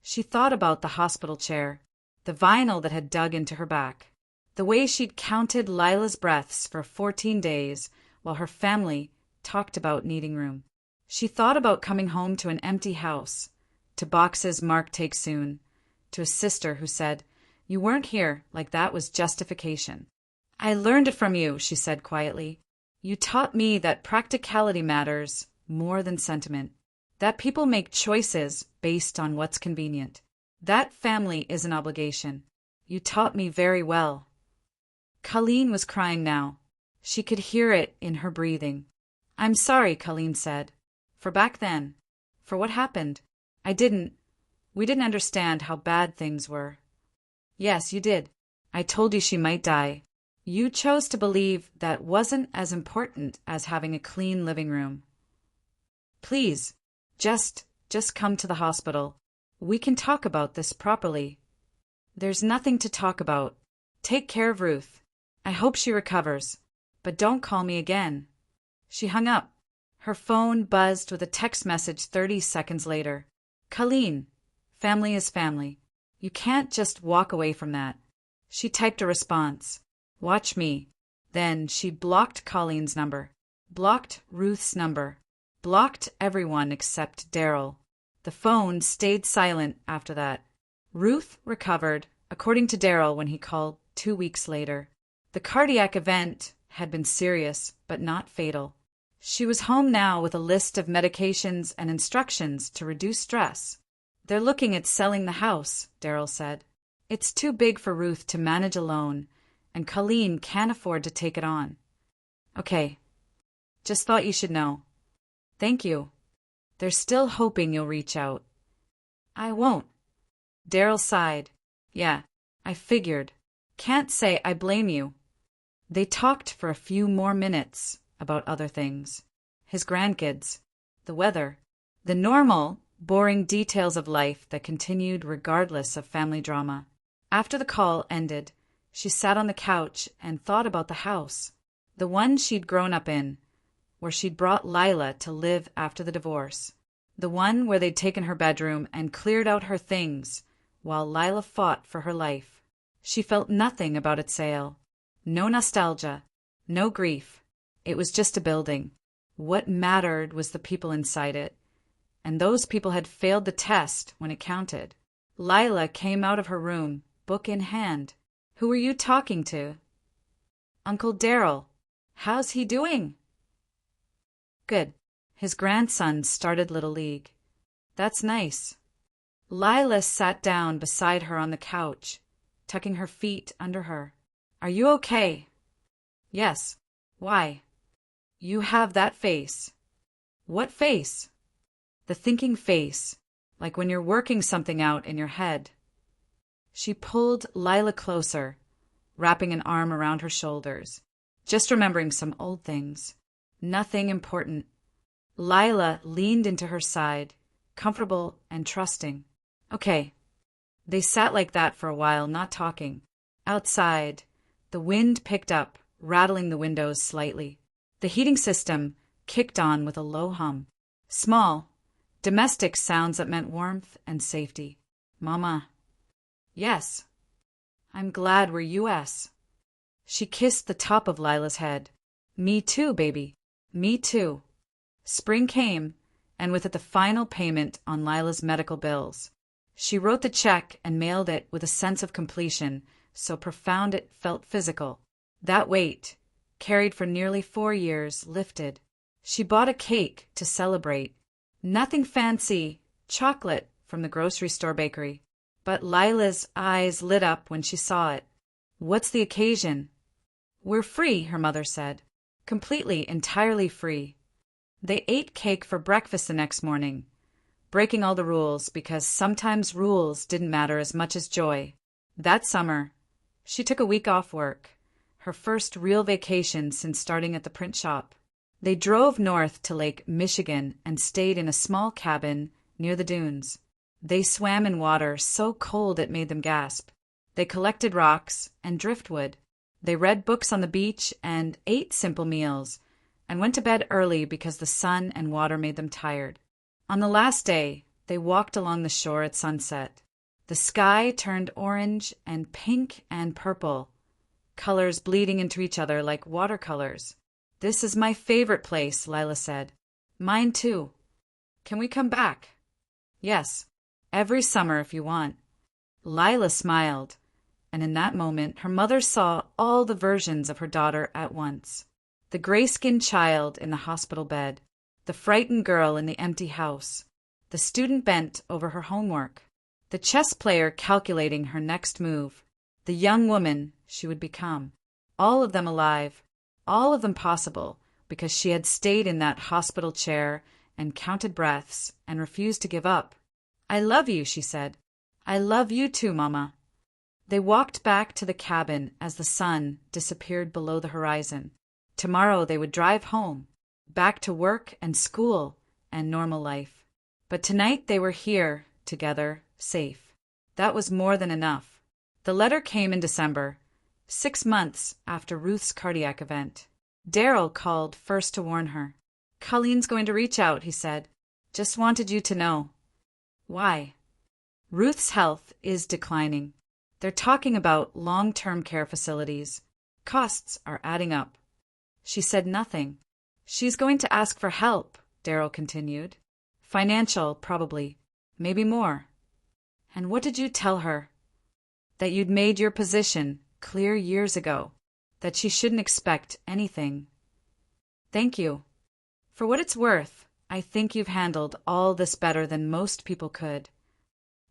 She thought about the hospital chair, the vinyl that had dug into her back, the way she'd counted Lila's breaths for 14 days while her family talked about needing room. She thought about coming home to an empty house, to boxes marked "Take Soon," to a sister who said, "You weren't here," like that was justification. "I learned it from you," she said quietly. "You taught me that practicality matters more than sentiment, that people make choices based on what's convenient. That family is an obligation. You taught me very well." Colleen was crying now. She could hear it in her breathing. "I'm sorry," Colleen said. "For back then. For what happened. We didn't understand how bad things were." "Yes, you did. I told you she might die. You chose to believe that wasn't as important as having a clean living room. Please, just come to the hospital. We can talk about this properly." "There's nothing to talk about. Take care of Ruth. I hope she recovers. But don't call me again." She hung up. Her phone buzzed with a text message 30 seconds later. "Colleen, family is family. You can't just walk away from that." She typed a response. "Watch me." Then she blocked Colleen's number, blocked Ruth's number, blocked everyone except Daryl. The phone stayed silent after that. Ruth recovered, according to Daryl when he called 2 weeks later. The cardiac event had been serious, but not fatal. She was home now with a list of medications and instructions to reduce stress. "They're looking at selling the house," Daryl said. "It's too big for Ruth to manage alone, and Colleen can't afford to take it on." "Okay. Just thought you should know." "Thank you. They're still hoping you'll reach out." "I won't." Daryl sighed. "Yeah, I figured. Can't say I blame you." They talked for a few more minutes about other things. His grandkids, the weather, the normal, boring details of life that continued regardless of family drama. After the call ended, she sat on the couch and thought about the house, the one she'd grown up in, where she'd brought Lila to live after the divorce, the one where they'd taken her bedroom and cleared out her things while Lila fought for her life. She felt nothing about its sale. No nostalgia, no grief. It was just a building. What mattered was the people inside it, and those people had failed the test when it counted. Lila came out of her room, book in hand. "Who are you talking to?" "Uncle Daryl. How's he doing?" "Good. His grandson started Little League." "That's nice." Lila sat down beside her on the couch, tucking her feet under her. "Are you okay?" "Yes. Why?" "You have that face." "What face?" "The thinking face, like when you're working something out in your head." She pulled Lila closer, wrapping an arm around her shoulders, just remembering some old things. Nothing important. Lila leaned into her side, comfortable and trusting. "Okay." They sat like that for a while, not talking. Outside, the wind picked up, rattling the windows slightly. The heating system kicked on with a low hum. Small, domestic sounds that meant warmth and safety. "Mama." "Yes." "I'm glad we're U.S." She kissed the top of Lila's head. "Me too, baby. Me too." Spring came, and with it the final payment on Lila's medical bills. She wrote the check and mailed it with a sense of completion, so profound it felt physical. That weight, carried for nearly 4 years, lifted. She bought a cake to celebrate. Nothing fancy, chocolate from the grocery store bakery. But Lila's eyes lit up when she saw it. "What's the occasion?" "We're free," her mother said. "Completely, entirely free." They ate cake for breakfast the next morning, breaking all the rules because sometimes rules didn't matter as much as joy. That summer, she took a week off work, her first real vacation since starting at the print shop. They drove north to Lake Michigan and stayed in a small cabin near the dunes. They swam in water so cold it made them gasp. They collected rocks and driftwood. They read books on the beach and ate simple meals and went to bed early because the sun and water made them tired. On the last day, they walked along the shore at sunset. The sky turned orange and pink and purple, colors bleeding into each other like watercolors. "This is my favorite place," Lila said. "Mine too. Can we come back?" "Yes, every summer if you want." Lila smiled, and in that moment her mother saw all the versions of her daughter at once. The gray-skinned child in the hospital bed, the frightened girl in the empty house, the student bent over her homework, the chess player calculating her next move, the young woman she would become. All of them alive, all of them possible, because she had stayed in that hospital chair and counted breaths and refused to give up. "I love you," she said. "I love you too, Mama." They walked back to the cabin as the sun disappeared below the horizon. Tomorrow they would drive home, back to work and school and normal life. But tonight they were here, together, safe. That was more than enough. The letter came in December, 6 months after Ruth's cardiac event. Daryl called first to warn her. "Colleen's going to reach out," he said. "Just wanted you to know." "Why?" "Ruth's health is declining. They're talking about long-term care facilities. Costs are adding up." She said nothing. "She's going to ask for help," Daryl continued. "Financial, probably. Maybe more." "And what did you tell her?" "That you'd made your position clear years ago. That she shouldn't expect anything." "Thank you. For what it's worth, I think you've handled all this better than most people could."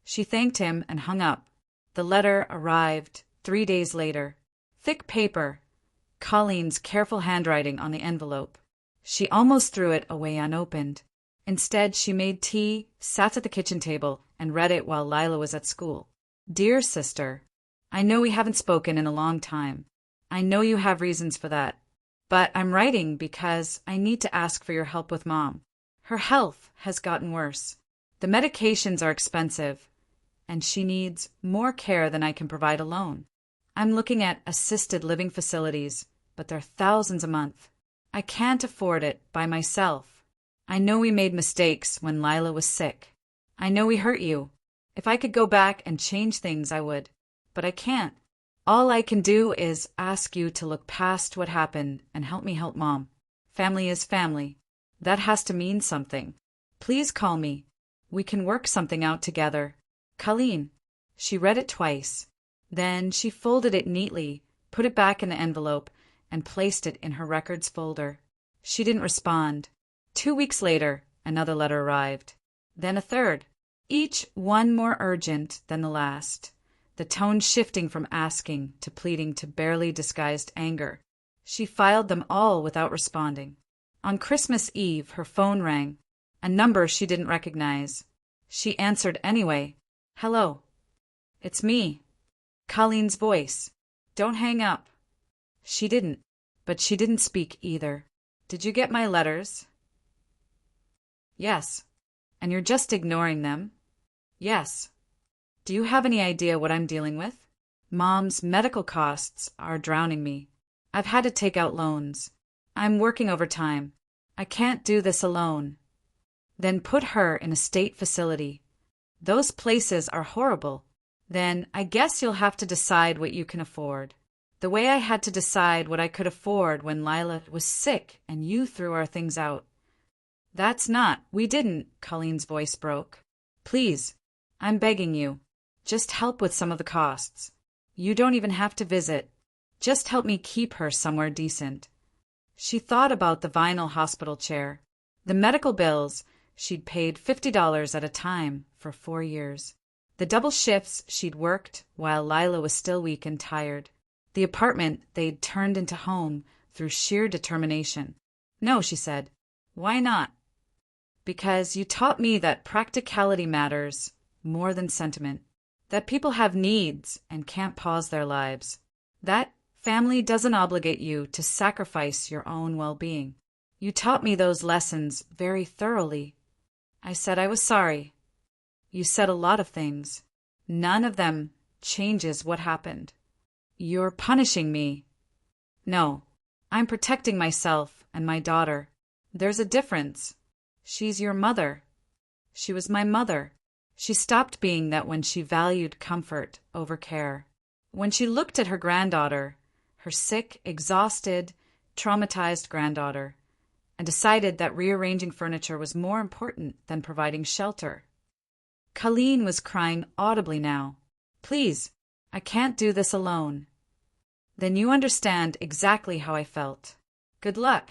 She thanked him and hung up. The letter arrived 3 days later. Thick paper, Colleen's careful handwriting on the envelope. She almost threw it away unopened. Instead, she made tea, sat at the kitchen table, and read it while Lila was at school. "Dear sister, I know we haven't spoken in a long time. I know you have reasons for that. But I'm writing because I need to ask for your help with Mom. Her health has gotten worse. The medications are expensive, and she needs more care than I can provide alone. I'm looking at assisted living facilities, but they're thousands a month. I can't afford it by myself. I know we made mistakes when Lila was sick. I know we hurt you. If I could go back and change things, I would. But I can't. All I can do is ask you to look past what happened and help me help Mom. Family is family. That has to mean something. Please call me. We can work something out together. Colleen." She read it twice. Then she folded it neatly, put it back in the envelope, and placed it in her records folder. She didn't respond. 2 weeks later, another letter arrived. Then a third, each one more urgent than the last, the tone shifting from asking to pleading to barely disguised anger. She filed them all without responding. On Christmas Eve, her phone rang, a number she didn't recognize. She answered anyway. "Hello." "It's me." Colleen's voice. "Don't hang up." She didn't, but she didn't speak either. "Did you get my letters?" "Yes." "And you're just ignoring them?" "Yes." "Do you have any idea what I'm dealing with? Mom's medical costs are drowning me. I've had to take out loans. I'm working overtime. I can't do this alone." "Then put her in a state facility. Those places are horrible. Then I guess you'll have to decide what you can afford. The way I had to decide what I could afford when Lila was sick and you threw our things out." "That's not, we didn't," Colleen's voice broke. "Please, I'm begging you. Just help with some of the costs. You don't even have to visit. Just help me keep her somewhere decent." She thought about the vinyl hospital chair, the medical bills she'd paid $50 at a time for 4 years, the double shifts she'd worked while Lila was still weak and tired, the apartment they'd turned into home through sheer determination. "No," she said. "Why not?" "Because you taught me that practicality matters more than sentiment, that people have needs and can't pause their lives, that family doesn't obligate you to sacrifice your own well-being. You taught me those lessons very thoroughly." I said I was sorry. "You said a lot of things. None of them changes what happened." "You're punishing me." No, I'm protecting myself and my daughter. There's a difference. She's your mother. She was my mother. She stopped being that when she valued comfort over care. When she looked at her granddaughter, her sick, exhausted, traumatized granddaughter, and decided that rearranging furniture was more important than providing shelter. Colleen was crying audibly now. Please, I can't do this alone. Then you understand exactly how I felt. Good luck.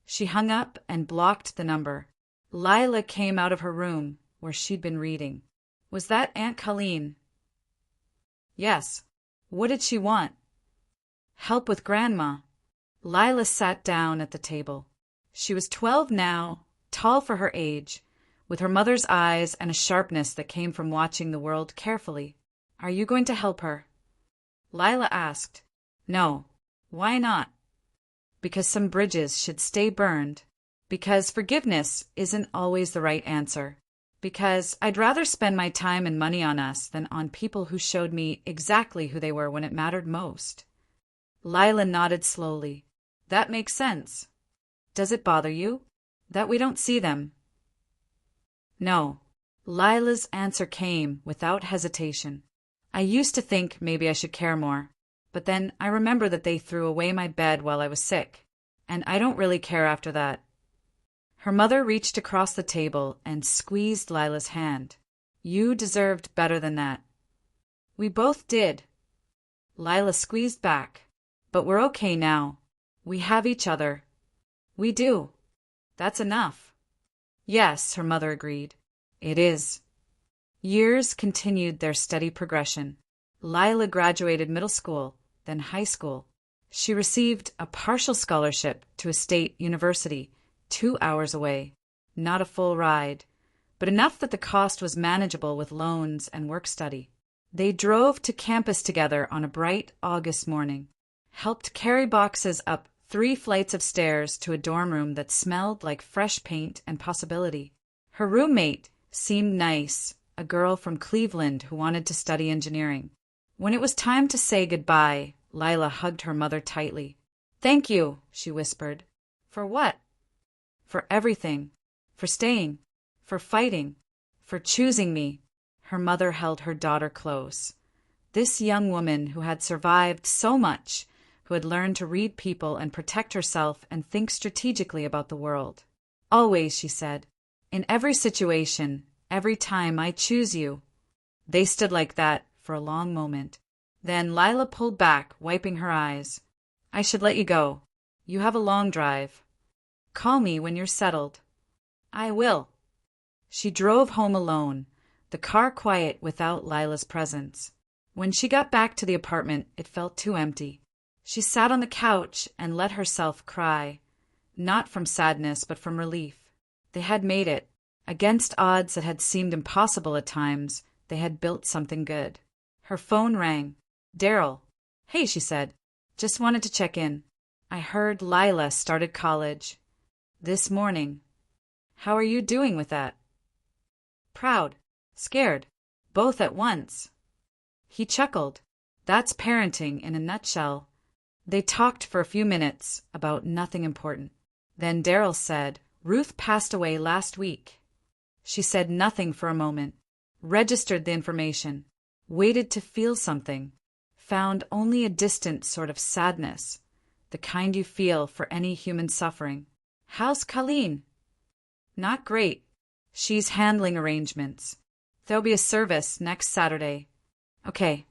She hung up and blocked the number. Lila came out of her room, where she'd been reading. Was that Aunt Colleen? Yes. What did she want? Help with Grandma. Lila sat down at the table. She was 12 now, tall for her age, with her mother's eyes and a sharpness that came from watching the world carefully. Are you going to help her? Lila asked. No. Why not? Because some bridges should stay burned. Because forgiveness isn't always the right answer. Because I'd rather spend my time and money on us than on people who showed me exactly who they were when it mattered most. Lila nodded slowly. That makes sense. Does it bother you that we don't see them? No. Lila's answer came without hesitation. I used to think maybe I should care more, but then I remember that they threw away my bed while I was sick, and I don't really care after that. Her mother reached across the table and squeezed Lila's hand. You deserved better than that. We both did. Lila squeezed back. But we're okay now. We have each other. We do. That's enough. Yes, her mother agreed. It is. Years continued their steady progression. Lila graduated middle school, then high school. She received a partial scholarship to a state university, 2 hours away. Not a full ride, but enough that the cost was manageable with loans and work study. They drove to campus together on a bright August morning, helped carry boxes up 3 flights of stairs to a dorm room that smelled like fresh paint and possibility. Her roommate seemed nice, a girl from Cleveland who wanted to study engineering. When it was time to say goodbye, Lila hugged her mother tightly. Thank you, she whispered. For what? For everything. For staying. For fighting. For choosing me. Her mother held her daughter close. This young woman who had survived so much, who had learned to read people and protect herself and think strategically about the world. Always, she said. In every situation, every time I choose you. They stood like that for a long moment. Then Lila pulled back, wiping her eyes. I should let you go. You have a long drive. Call me when you're settled. I will. She drove home alone, the car quiet without Lila's presence. When she got back to the apartment, it felt too empty. She sat on the couch and let herself cry, not from sadness but from relief. They had made it. Against odds that had seemed impossible at times, they had built something good. Her phone rang. Daryl. Hey, she said. Just wanted to check in. I heard Lila started college. This morning. How are you doing with that? Proud. Scared. Both at once. He chuckled. That's parenting in a nutshell. They talked for a few minutes about nothing important. Then Daryl said, Ruth passed away last week. She said nothing for a moment, registered the information, waited to feel something, found only a distant sort of sadness, the kind you feel for any human suffering. How's Colleen? Not great. She's handling arrangements. There'll be a service next Saturday. Okay.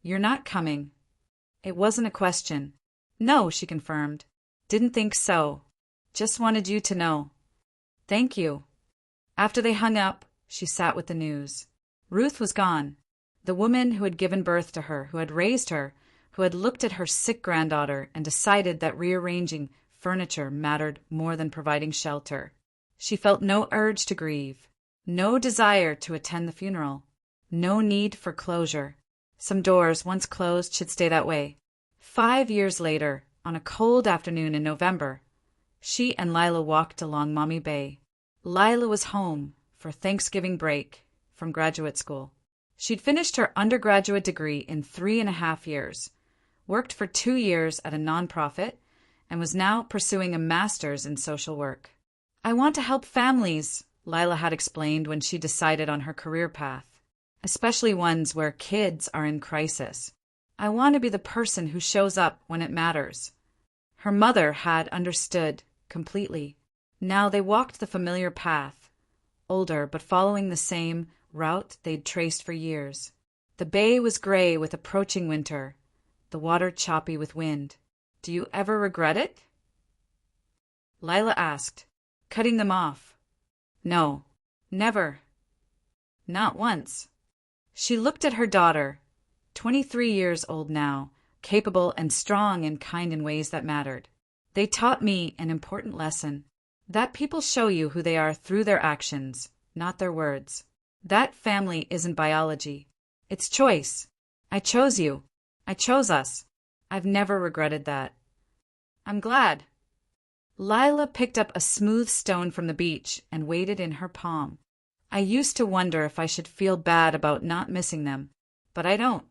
You're not coming. It wasn't a question. No, she confirmed. Didn't think so. Just wanted you to know. Thank you. After they hung up, she sat with the news. Ruth was gone. The woman who had given birth to her, who had raised her, who had looked at her sick granddaughter and decided that rearranging furniture mattered more than providing shelter. She felt no urge to grieve, no desire to attend the funeral, no need for closure. Some doors, once closed, should stay that way. 5 years later, on a cold afternoon in November, she and Lila walked along Maumee Bay. Lila was home for Thanksgiving break from graduate school. She'd finished her undergraduate degree in 3.5 years, worked for 2 years at a nonprofit, and was now pursuing a master's in social work. I want to help families, Lila had explained when she decided on her career path, especially ones where kids are in crisis. I want to be the person who shows up when it matters. Her mother had understood completely. Now they walked the familiar path, older but following the same route they'd traced for years. The bay was gray with approaching winter, the water choppy with wind. Do you ever regret it? Lila asked, cutting them off. No, never. Not once. She looked at her daughter, 23 years old now, capable and strong and kind in ways that mattered. They taught me an important lesson, that people show you who they are through their actions, not their words. That family isn't biology. It's choice. I chose you. I chose us. I've never regretted that. I'm glad. Lila picked up a smooth stone from the beach and weighed it in her palm. I used to wonder if I should feel bad about not missing them, but I don't.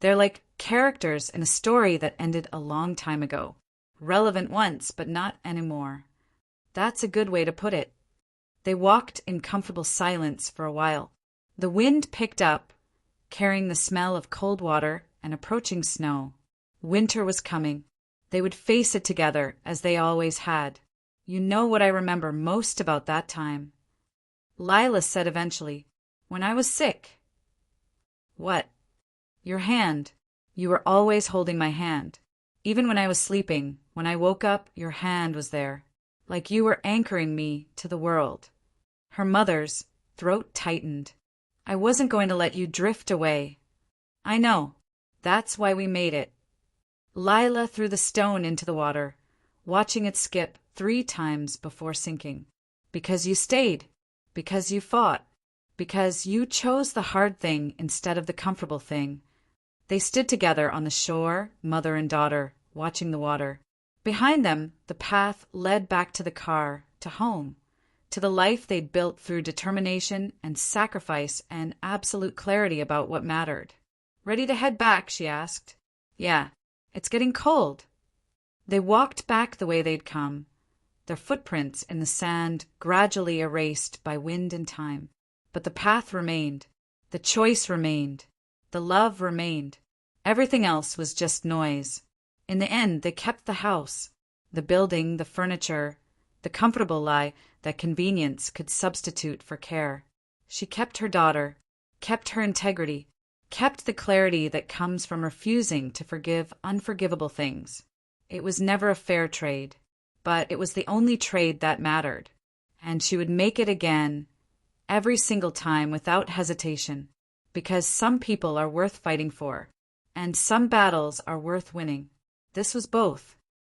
They're like characters in a story that ended a long time ago. Relevant once, but not anymore. That's a good way to put it. They walked in comfortable silence for a while. The wind picked up, carrying the smell of cold water and approaching snow. Winter was coming. They would face it together, as they always had. You know what I remember most about that time? Lila said eventually, when I was sick. What? Your hand. You were always holding my hand. Even when I was sleeping, when I woke up, your hand was there, like you were anchoring me to the world. Her mother's throat tightened. I wasn't going to let you drift away. I know. That's why we made it. Lila threw the stone into the water, watching it skip 3 times before sinking. Because you stayed. Because you fought. Because you chose the hard thing instead of the comfortable thing. They stood together on the shore, mother and daughter, watching the water. Behind them, the path led back to the car, to home, to the life they'd built through determination and sacrifice and absolute clarity about what mattered. Ready to head back? She asked. Yeah, it's getting cold. They walked back the way they'd come, their footprints in the sand gradually erased by wind and time. But the path remained, the choice remained, the love remained. Everything else was just noise. In the end, they kept the house, the building, the furniture, the comfortable lie that convenience could substitute for care. She kept her daughter, kept her integrity, kept the clarity that comes from refusing to forgive unforgivable things. It was never a fair trade, but it was the only trade that mattered, and she would make it again, every single time without hesitation, because some people are worth fighting for, and some battles are worth winning. This was both.